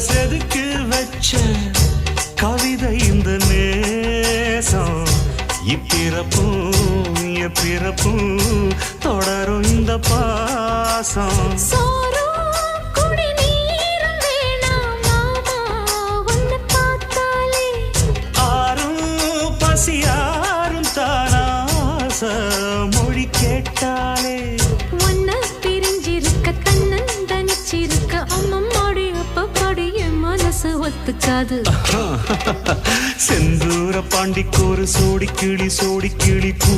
செதுக்கி வச்ச கவிதை இந்த நேசம் இப்பிறப்பும் எப்பிறப்பும் தொடரும் இந்த பாசம் ஆறும் பசியாரும் தானாச மொழி கேட்டாலே ஒன்ன பிரிஞ்சிருக்க தன்னன் தனிச்சிருக்க அம்மம்மாடி அப்பப்பாடி என் மனசு ஒத்துக்காது செந்தூர பாண்டிக்கோரு சோடி கிளி கூ